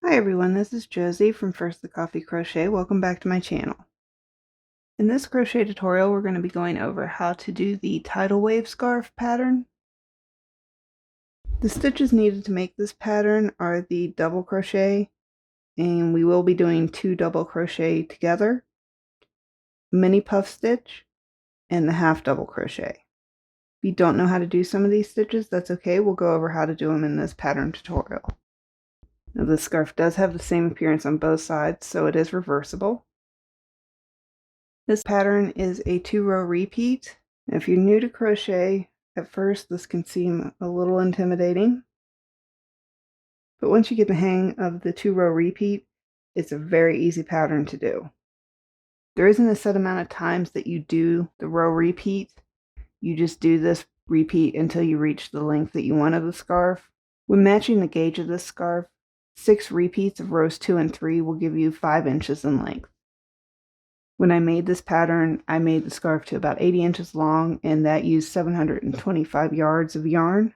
Hi everyone, this is Josie from First the Coffee Crochet. Welcome back to my channel. In this crochet tutorial, we're going to be going over how to do the Tidal Wave Scarf pattern. The stitches needed to make this pattern are the double crochet, and we will be doing 2 double crochet together, mini puff stitch, and the half double crochet. If you don't know how to do some of these stitches, that's okay. We'll go over how to do them in this pattern tutorial. Now, the scarf does have the same appearance on both sides, so it is reversible. This pattern is a 2-row repeat. If you're new to crochet, at first this can seem a little intimidating, but once you get the hang of the 2-row repeat, it's a very easy pattern to do. There isn't a set amount of times that you do the row repeat. You just do this repeat until you reach the length that you want of the scarf. When matching the gauge of this scarf, 6 repeats of rows 2 and 3 will give you 5 inches in length. When I made this pattern, I made the scarf to about 80 inches long, and that used 725 yards of yarn,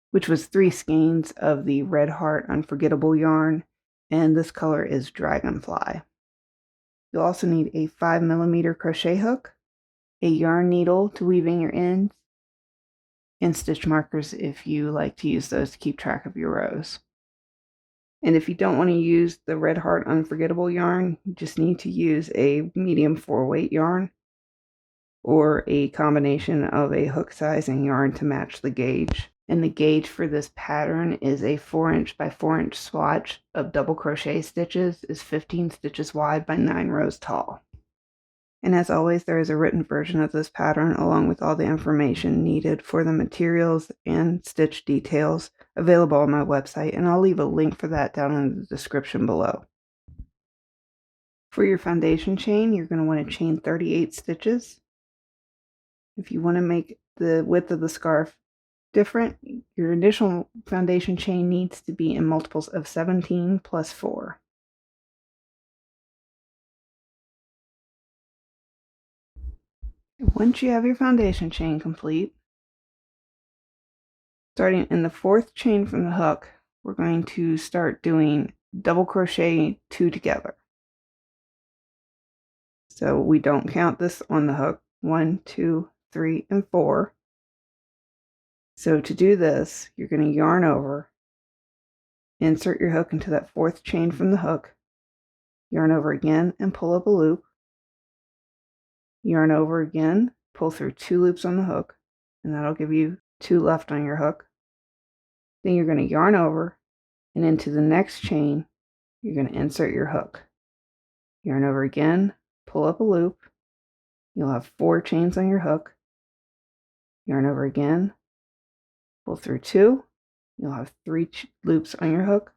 which was 3 skeins of the Red Heart Unforgettable Yarn, and this color is Dragonfly. You'll also need a 5mm crochet hook, a yarn needle to weave in your ends, and stitch markers if you like to use those to keep track of your rows. And if you don't want to use the Red Heart Unforgettable yarn, you just need to use a medium 4-weight yarn or a combination of a hook size and yarn to match the gauge. And the gauge for this pattern is a 4-inch by 4-inch swatch of double crochet stitches, is 15 stitches wide by 9 rows tall. And as always, there is a written version of this pattern along with all the information needed for the materials and stitch details available on my website, and I'll leave a link for that down in the description below. For your foundation chain, you're going to want to chain 38 stitches. If you want to make the width of the scarf different, your initial foundation chain needs to be in multiples of 17 plus 4. Once you have your foundation chain complete, starting in the 4th chain from the hook, we're going to start doing double crochet 2 together. So we don't count this on the hook. 1, 2, 3, and 4. So to do this, you're going to yarn over, insert your hook into that 4th chain from the hook, yarn over again and pull up a loop, yarn over again, pull through 2 loops on the hook, and that'll give you 2 left on your hook. Then you're going to yarn over, and into the next chain, you're going to insert your hook. Yarn over again, pull up a loop, you'll have 4 chains on your hook, yarn over again, pull through 2, you'll have 3 loops on your hook,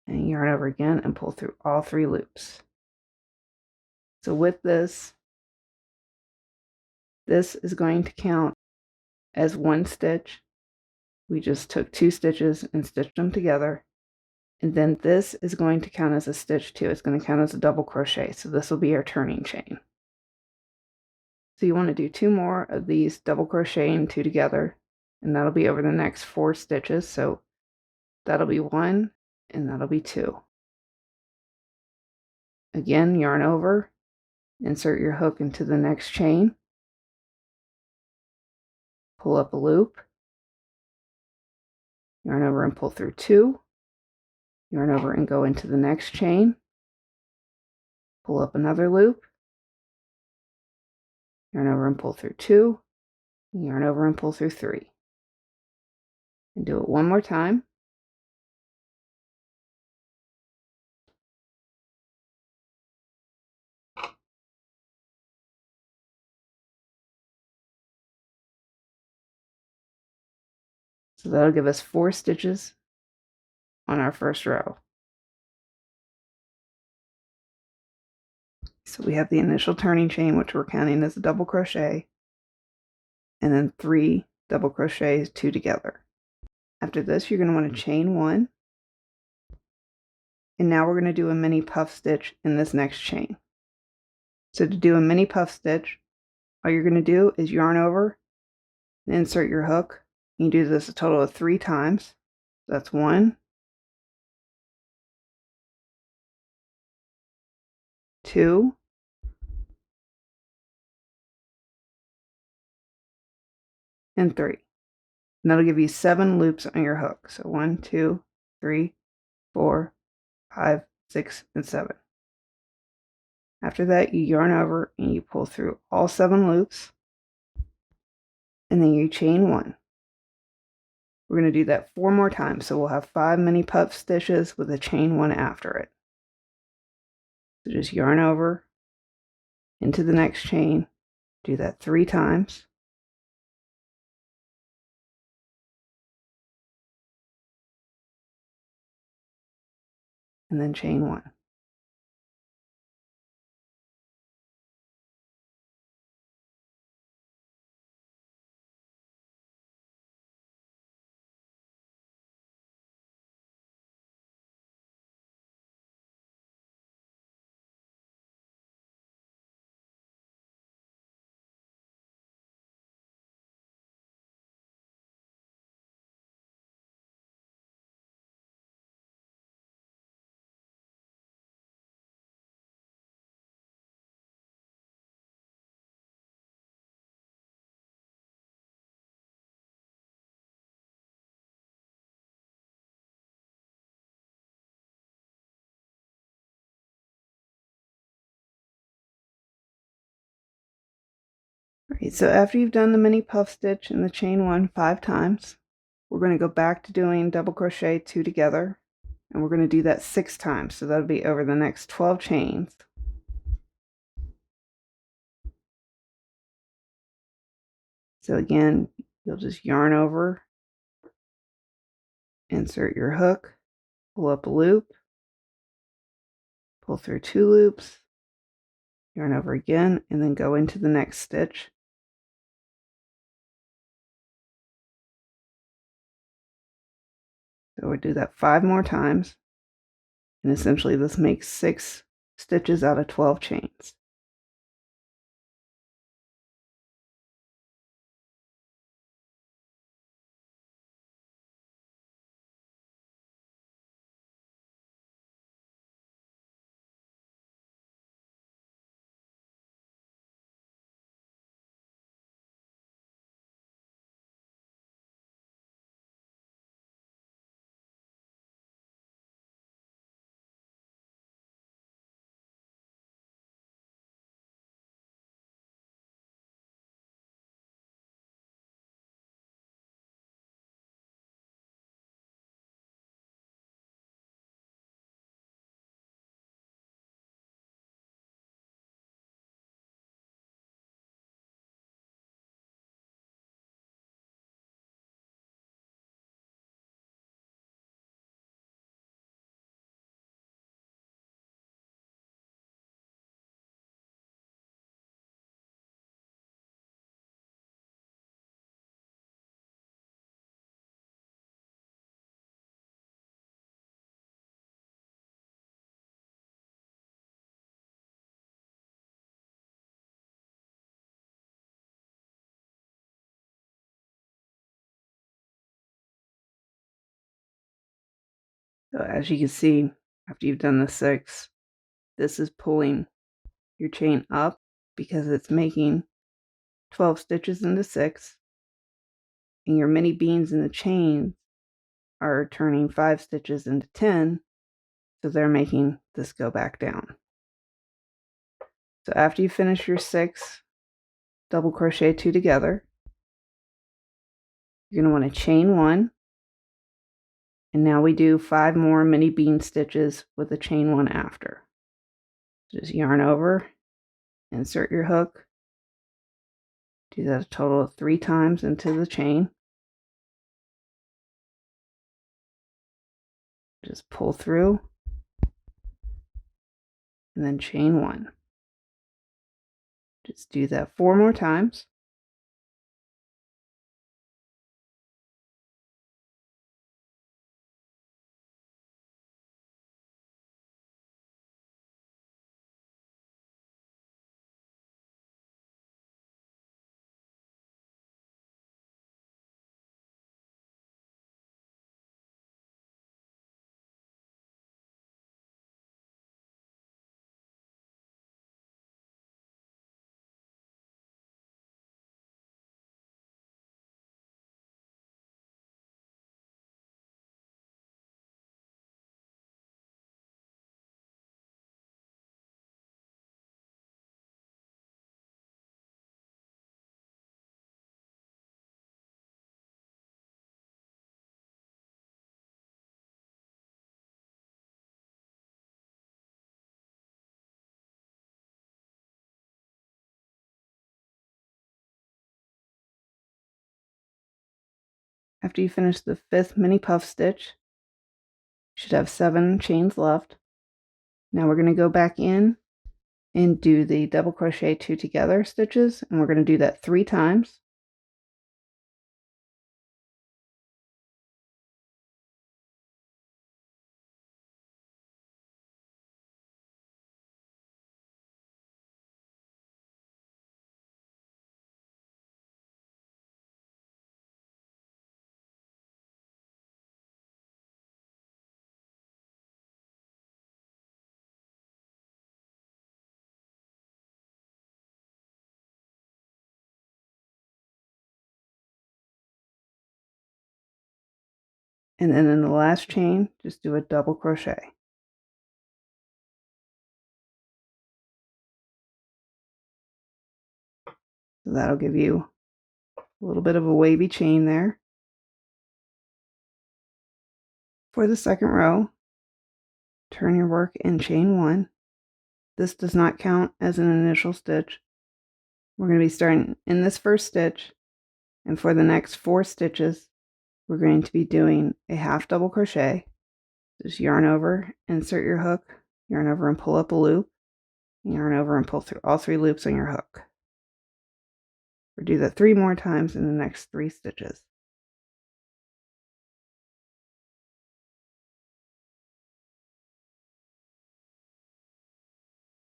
and yarn over again and pull through all 3 loops. So with this is going to count as 1 stitch. We just took 2 stitches and stitched them together. And then this is going to count as a stitch too. It's going to count as a double crochet. So this will be our turning chain. So you want to do 2 more of these double crocheting 2 together, and that'll be over the next 4 stitches. So that'll be 1 and that'll be 2. Again, yarn over, insert your hook into the next chain, pull up a loop, yarn over and pull through 2, yarn over and go into the next chain, pull up another loop, yarn over and pull through 2, yarn over and pull through 3. And do it one more time. So that'll give us 4 stitches on our first row. So we have the initial turning chain, which we're counting as a double crochet, and then 3 double crochets 2 together. After this, you're going to want to chain 1, and now we're going to do a mini puff stitch in this next chain. So to do a mini puff stitch, all you're going to do is yarn over and insert your hook. You do this a total of 3 times. That's 1, 2, and 3. And that'll give you 7 loops on your hook. So 1, 2, 3, 4, 5, 6, and 7. After that, you yarn over and you pull through all 7 loops, and then you chain 1. We're going to do that 4 more times, so we'll have 5 mini puff stitches with a chain 1 after it. So just yarn over into the next chain, do that 3 times, and then chain 1. Alright, so after you've done the mini puff stitch and the chain 1 5 times, we're going to go back to doing double crochet 2 together, and we're going to do that 6 times, so that'll be over the next 12 chains. So again, you'll just yarn over, insert your hook, pull up a loop, pull through 2 loops, yarn over again, and then go into the next stitch. So we'll do that 5 more times, and essentially this makes 6 stitches out of 12 chains. So as you can see, after you've done the 6, this is pulling your chain up because it's making 12 stitches into 6, and your mini beans in the chain are turning 5 stitches into 10, so they're making this go back down. So after you finish your 6, double crochet 2 together, you're going to want to chain 1, and now we do 5 more mini bean stitches with a chain 1 after. Just yarn over, insert your hook, do that a total of 3 times into the chain, just pull through, and then chain 1. Just do that 4 more times. After you finish the 5th mini puff stitch, you should have 7 chains left. Now we're going to go back in and do the double crochet 2 together stitches, and we're going to do that 3 times. And then in the last chain, just do a double crochet. So that'll give you a little bit of a wavy chain there. For the second row, turn your work and chain 1. This does not count as an initial stitch. We're going to be starting in this first stitch, and for the next 4 stitches, we're going to be doing a half double crochet. Just yarn over, insert your hook, yarn over and pull up a loop, yarn over and pull through all 3 loops on your hook. We'll do that 3 more times in the next 3 stitches.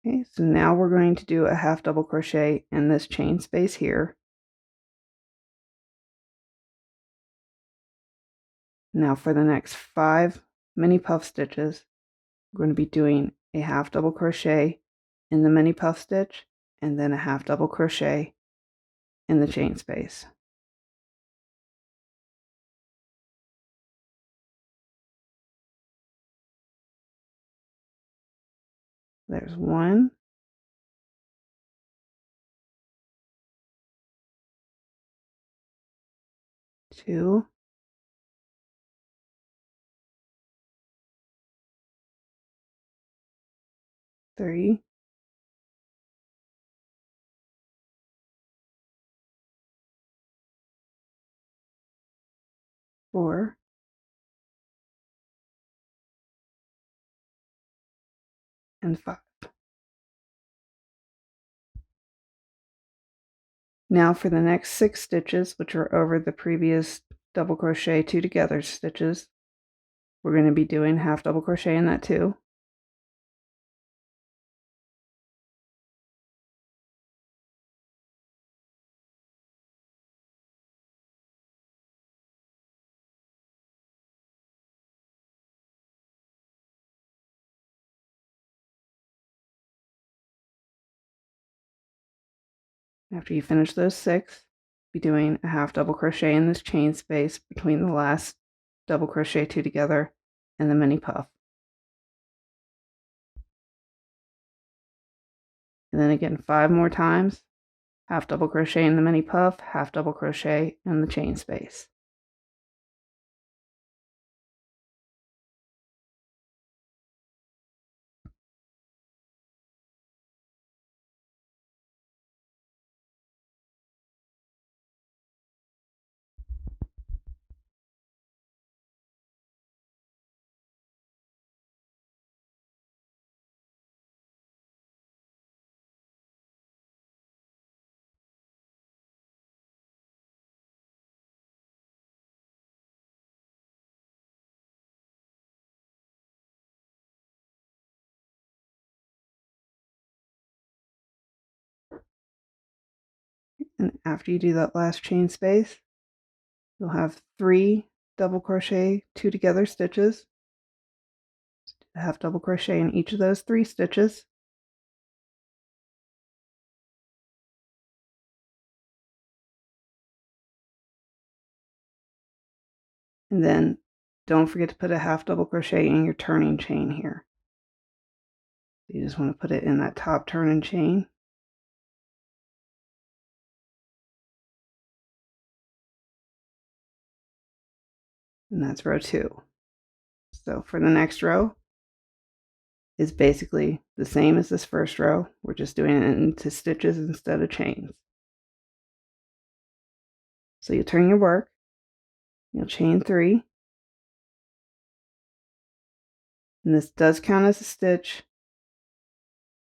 Okay, so now we're going to do a half double crochet in this chain space here. Now for the next 5 mini puff stitches, we're going to be doing a half double crochet in the mini puff stitch and then a half double crochet in the chain space. There's 1, 2, 3, 4, and 5. Now for the next 6 stitches, which are over the previous double crochet 2 together stitches, we're going to be doing half double crochet in that too. After you finish those 6, be doing a half double crochet in this chain space between the last double crochet 2 together and the mini puff. And then again 5 more times, half double crochet in the mini puff, half double crochet in the chain space. And after you do that last chain space, you'll have 3 double crochet 2 together stitches, half double crochet in each of those 3 stitches. And then don't forget to put a half double crochet in your turning chain here. You just want to put it in that top turning chain. And that's row 2. So for the next row is basically the same as this first row. We're just doing it into stitches instead of chains. So you turn your work, You'll chain 3, and this does count as a stitch,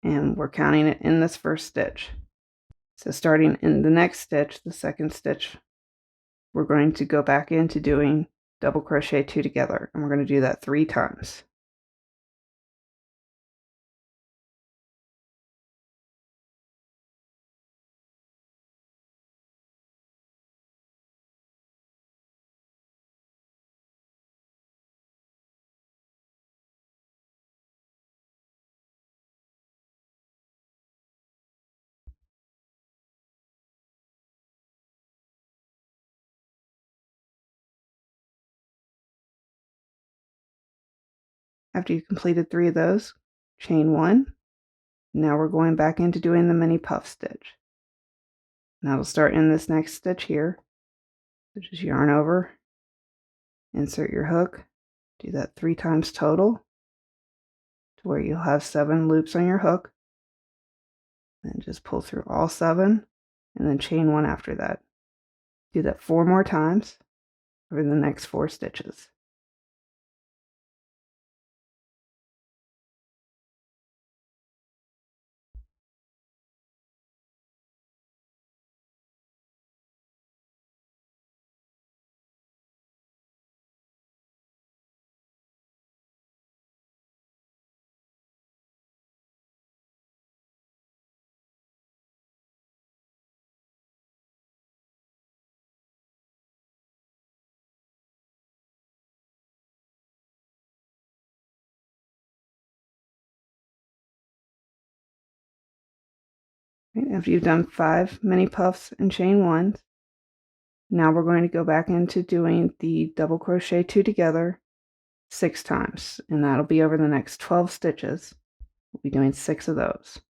and we're counting it in this first stitch. So starting in the next stitch, the second stitch, we're going to go back into doing double crochet 2 together, and we're going to do that 3 times. After you've completed 3 of those, chain 1. Now we're going back into doing the mini puff stitch. Now we'll start in this next stitch here. So just yarn over, insert your hook, do that 3 times total to where you'll have 7 loops on your hook. Then just pull through all 7 and then chain 1 after that. Do that 4 more times over the next 4 stitches. Right, after you've done 5 mini puffs and chain 1, now we're going to go back into doing the double crochet 2 together 6 times, and that'll be over the next 12 stitches. We'll be doing 6 of those.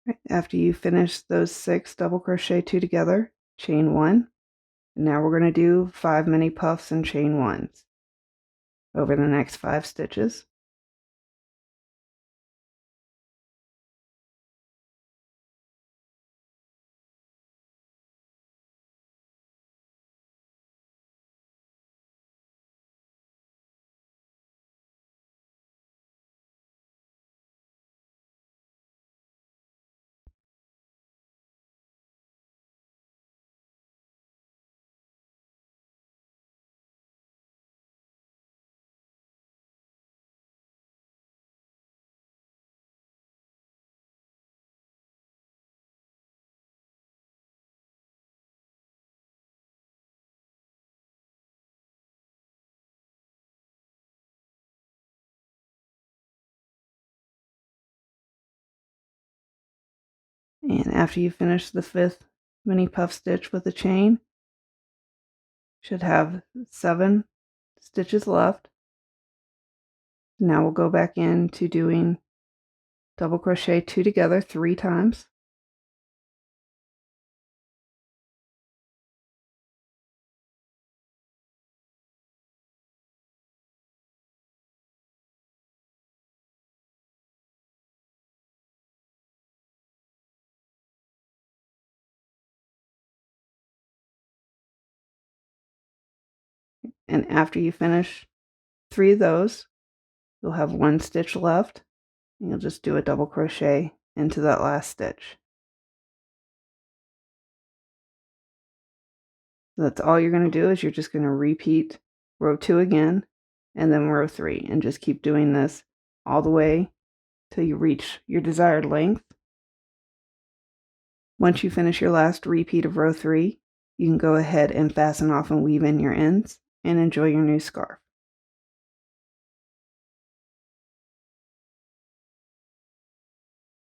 Right, after you finish those 6 double crochet 2 together, chain 1. And now we're going to do 5 mini puffs and chain 1s over the next 5 stitches. And after you finish the 5th mini puff stitch with a chain, should have 7 stitches left. Now we'll go back into doing double crochet 2 together 3 times. And after you finish 3 of those, you'll have 1 stitch left, and you'll just do a double crochet into that last stitch. So that's all you're going to do, is you're just going to repeat row 2 again, and then row 3, and just keep doing this all the way till you reach your desired length. Once you finish your last repeat of row 3, you can go ahead and fasten off and weave in your ends and enjoy your new scarf.